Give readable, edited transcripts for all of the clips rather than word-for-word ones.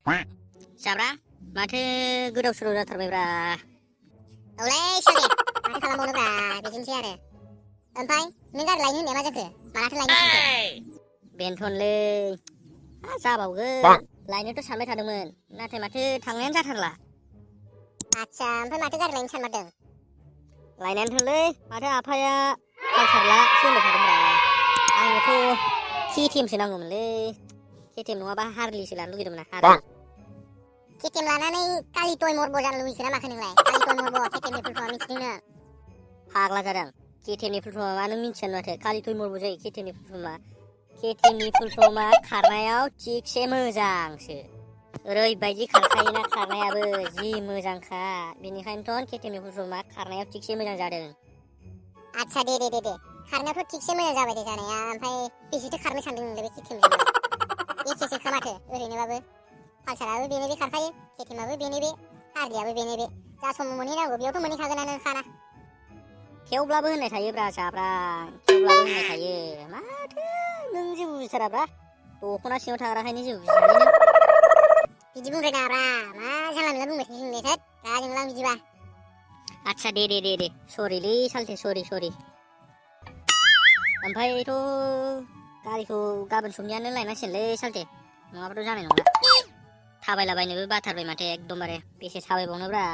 जाब्रा माथो गोदाव सोराव जाथारबायब्रा। औलै साले माथो खालामबावनोब्रा बिदिनोसै आरो। ओमफ्राय नों गारि लायनो होननाया मा जाखो? मालाथो लायनो सानखो? बेनथनलै जाबावगोन लायनोथ' सानबाय थादोंमोन नाथाय माथो थांनायानो जाथारला। आदसा ओमफ्राय माथो गारि लायनो सानमारदों? लायनायानोथ'लै माथो आफाया पालसारलासो होनबाय थादोंब्रा। आंनोथ' KTM सो नांगौमोनलै। KTM नङाबा हारलिसो लानो लुगैदोंमोन आं हारलि। KTM लानानै कालिटय मर्ब जानो लुगैखो ना माखो नोंलाय? कालिटय मर्ब KTMनि फुल फर्मआ मिथिदों नों? फाग्ला जादों KTMनि फुल फर्मआ मा नों मिथियानो माथो कालिटय मर्ब जायो KTMनि फुल फर्मआ। KTMनि फुल फर्मआ खारनायाव थिगसे मोजांसो। ओरैबायदि खारखायोना खारनायाबो जि मोजांखा। बेनिखायनोथ' KTMनि फुल फर्मआ खारनायाव थिगसे मोजां जादों। आदसा दे खारनायावथ' थिगसे मोजां जाबाय दे जानाया। ओमफ्राय बेसेथो खारनो सानदों नोंलाय बे KTMजोंलाय? एखेसोखा माथो ओरैनोबाबो। पालसाराबो बेनो बे खारखायो, KTMआबो बेनो बे, हारलियाबो बेनो बे। जा समाव मोनहैनांगौ बेयावथ' मोनहैखागोनानो खाना। थेवब्लाबो होननाय थायोब्रा जाब्रां, थेवब्लाबो होननाय थायो। माथो नों जेबो बुजिथाराब्रा। दख'ना सिङाव थाग्राखायनो जेबो बुजियालै नों। बिदि बुंद्रायनाङाब्रा मा जानला मोनला बुंबाय थायो नोंलाय थोद रागा जोंलां बिदिबा। आदसा दे सरिलै सालथे सरि। ओमफ्रायथ' गारिखौ गाबोन समनियानो लायनांसिगोनलै सालथे नङाबाथ' जानाय नंला। थाबायलाबायनोबो बाथारबाय माथो एकदमबारे बेसे थाबायबावनोब्रा।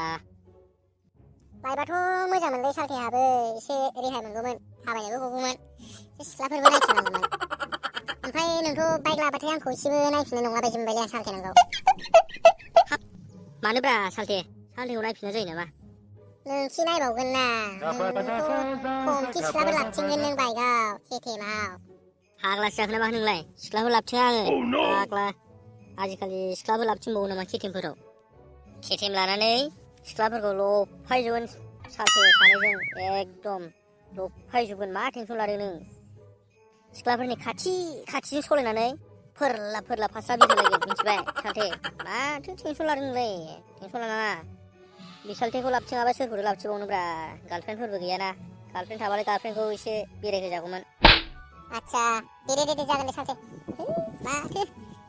बायबाथ' मोजां मोनलै सालथेहाबो एसे रेहाय मोनगौमोन, थाबायनोबो गगौमोन, एसे सिख्लाफोरबो नायफिननांगौमोन। ओमफ्राय नोंथ' बाइक लाबाथाय आंखौ एसेबो नायफिननाय नंला बायदि मोनबायलै आं सालथे नोंखौ। हाब मानोब्रा सालथेखौ नायफिननाय जायो नामा? नोंखि नायबावगोन ना नोंथ' खमखि सिख्लाफोर लाबथिंगोन नों बाइकआव KTMआव। फाग्लासो जाखोना माखो नोंलाय? सिख्लाफोर लाबथिङा आङो। फाग्ला आजिखालि सिख्लाफोर लाबथिंबावो नामा KTMफोराव? KTM लानानै सिख्लाफोरखौ लफायजोबगोन सालथे सानैजों एकदम लफायजोबगोन। मा टेनसन लादों नों? सिख्लाफोरनि खाथिजों सलायनानै फोरला फास्रा बिरहोलायगोन मिथिबाय सालथे। माथो टेनसन लादों नोंलाय? टेनसन लानाङा। बिसालथेखौ लाबथिङाबा सोरखौथो लाबथिंबावनोब्रा? गार्लफ्रेन्डफोरबो गैयाना। गार्लफ्रेन्ड थाबालाय गार्लफ्रेन्डखौ एसे बेरायहोजागौमोन। आदसा दे जागोन दे सालथे। माथो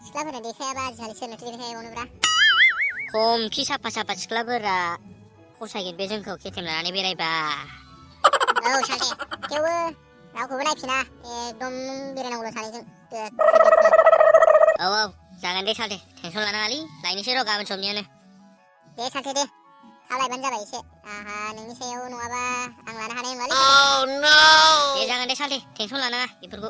सिख्लाफोरा देखायाबा आजिखालि सोरनोथो देखायबावनोब्रा। खमखि साफा सिख्लाफोरा फसायगोन बे जोंखौ KTM लानानै बेरायबा। औ सालथे थेवबो रावखौबो नायफिना एकदम बेरायनांगौल' सानैजों औ जागोन दे सालथे टेनसन लानाङालै लायनोसै र' गाबोन समनियानो। दे सालथे दे थाब लायबानो जाबाय एसे। आंहा नोंनि सायाव नङाबा आं लानो हानाय नङालै सालथे। Oh no! दे जागोन दे सालथे टेनसन लानाङा बेफोरखौ।